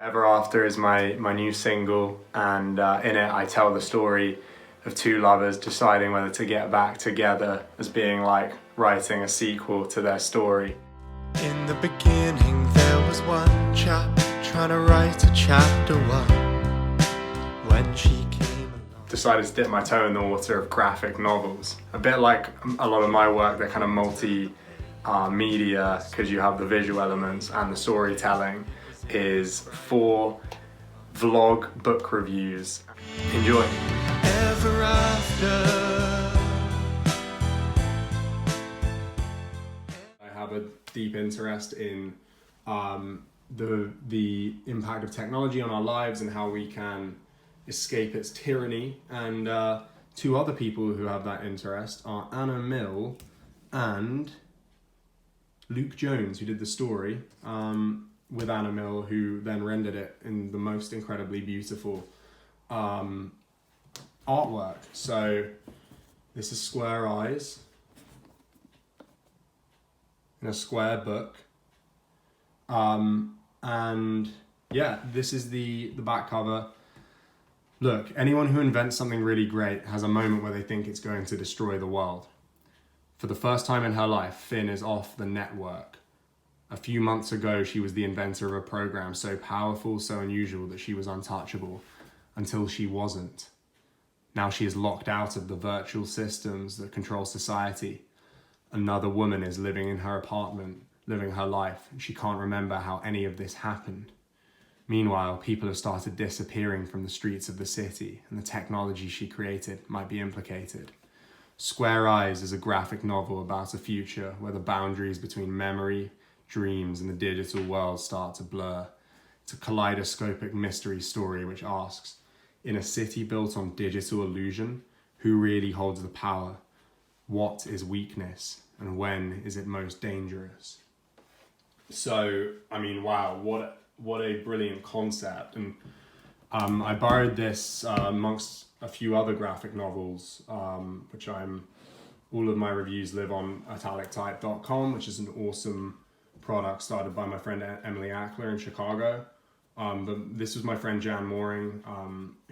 Ever After is my new single, and in it I tell the story of two lovers deciding whether to get back together, as being like writing a sequel to their story. In the beginning there was one chap trying to write a chapter one. When she came along, Decided to dip my toe in the water of graphic novels. A bit like a lot of my work, they're kind of media, because you have the visual elements, and the storytelling is 4 vlog book reviews. Enjoy. ever after. I have a deep interest in the impact of technology on our lives and how we can escape its tyranny. And 2 other people who have that interest are Anna Mill and Luke Jones, who did the story with Anna Mill, who then rendered it in the most incredibly beautiful artwork. So this is Square Eyes in a square book. And yeah, this is the back cover. Look, anyone who invents something really great has a moment where they think it's going to destroy the world. For the first time in her life, Finn is off the network. A few months ago, she was the inventor of a program so powerful, so unusual that she was untouchable, until she wasn't. Now she is locked out of the virtual systems that control society. Another woman is living in her apartment, living her life, and she can't remember how any of this happened. Meanwhile, people have started disappearing from the streets of the city, and the technology she created might be implicated. Square Eyes is a graphic novel about a future where the boundaries between memory, dreams, and the digital world start to blur. It's a kaleidoscopic mystery story which asks, in a city built on digital illusion, who really holds the power? What is weakness, and when is it most dangerous? So, I mean, wow, what a brilliant concept. And I borrowed this amongst a few other graphic novels, which all of my reviews live on italictype.com, which is an awesome product started by my friend Emily Ackler in Chicago. But this was my friend Jan Mooring,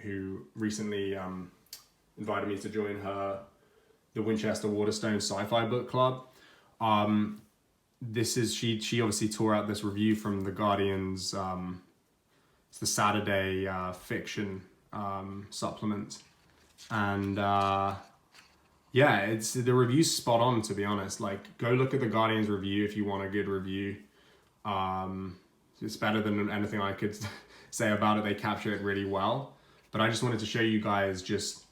who recently invited me to join the Winchester Waterstone Sci-Fi Book Club. She obviously tore out this review from The Guardian's, it's the Saturday fiction supplement. And yeah, the review's spot on, to be honest. Like, go look at The Guardian's review if you want a good review. It's better than anything I could say about it. They capture it really well. But I just wanted to show you guys, just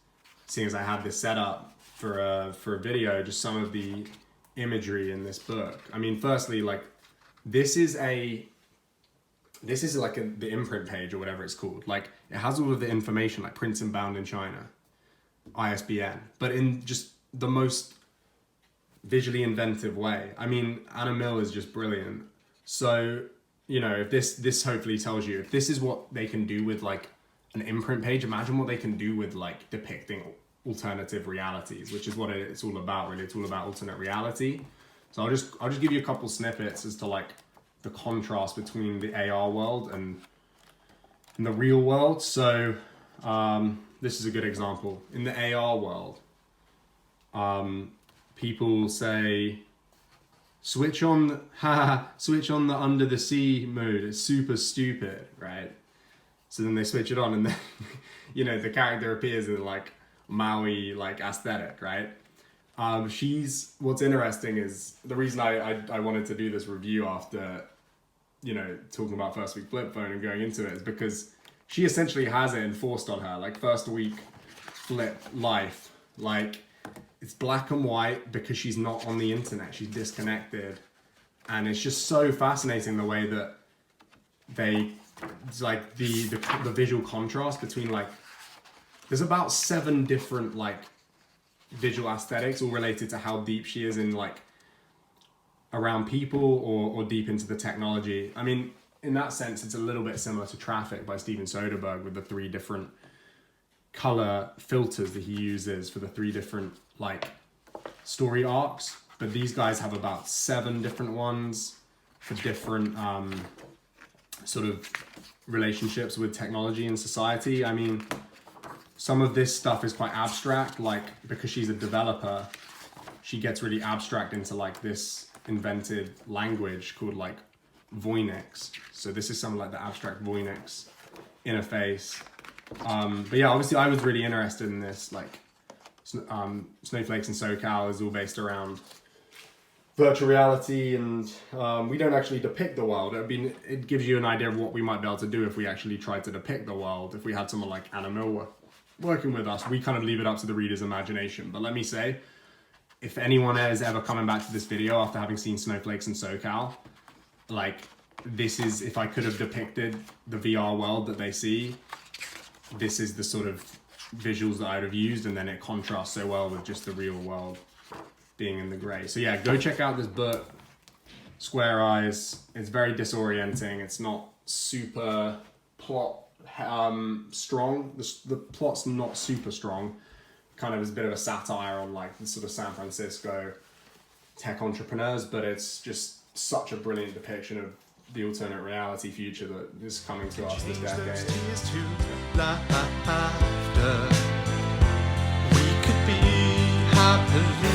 seeing as I had this set up for a video, just some of the imagery in this book. I mean, firstly, like, this is like the imprint page or whatever it's called. Like, it has all of the information, like prints and bound in China, ISBN, but in just the most visually inventive way. I mean, Anna Mill is just brilliant. So, you know, if this hopefully tells you, if this is what they can do with like an imprint page, imagine what they can do with like depicting alternative realities, which is what it's all about, really. It's all about alternate reality. So I'll just give you a couple snippets as to like the contrast between the AR world and the real world. So this is a good example. In the AR world, people say, switch on the under the sea mode, it's super stupid, right? So then they switch it on, and then you know, the character appears in like Maui like aesthetic, right? What's interesting is the reason I wanted to do this review after, you know, talking about first week flip phone and going into it, is because she essentially has it enforced on her. Like, first week flip life, like, it's black and white because she's not on the internet, she's disconnected. And it's just so fascinating the way that it's like the visual contrast between, like, there's about 7 different like visual aesthetics, all related to how deep she is in like around people or deep into the technology. I mean, in that sense, it's a little bit similar to Traffic by Steven Soderbergh, with the 3 different color filters that he uses for the 3 different like story arcs. But these guys have about 7 different ones for different sort of relationships with technology and society. I mean, some of this stuff is quite abstract, like because she's a developer, she gets really abstract into like this invented language called like Voynix. So this is some like the abstract Voynix interface. But yeah, obviously I was really interested in this, like Snowflakes and SoCal is all based around virtual reality, and we don't actually depict the world. It gives you an idea of what we might be able to do if we actually tried to depict the world. If we had someone like Anna Mill working with us, we kind of leave it up to the reader's imagination. But let me say, if anyone is ever coming back to this video after having seen Snowflakes and SoCal, like this is, if I could have depicted the VR world that they see, this is the sort of visuals that I'd have used, and then it contrasts so well with just the real world being in the gray. So yeah, go check out this book, Square Eyes. It's very disorienting. It's not super plot strong. The plot's not super strong. Kind of is a bit of a satire on like the sort of San Francisco tech entrepreneurs, but it's just such a brilliant depiction of the alternate reality future that is coming to us this decade. We could be happily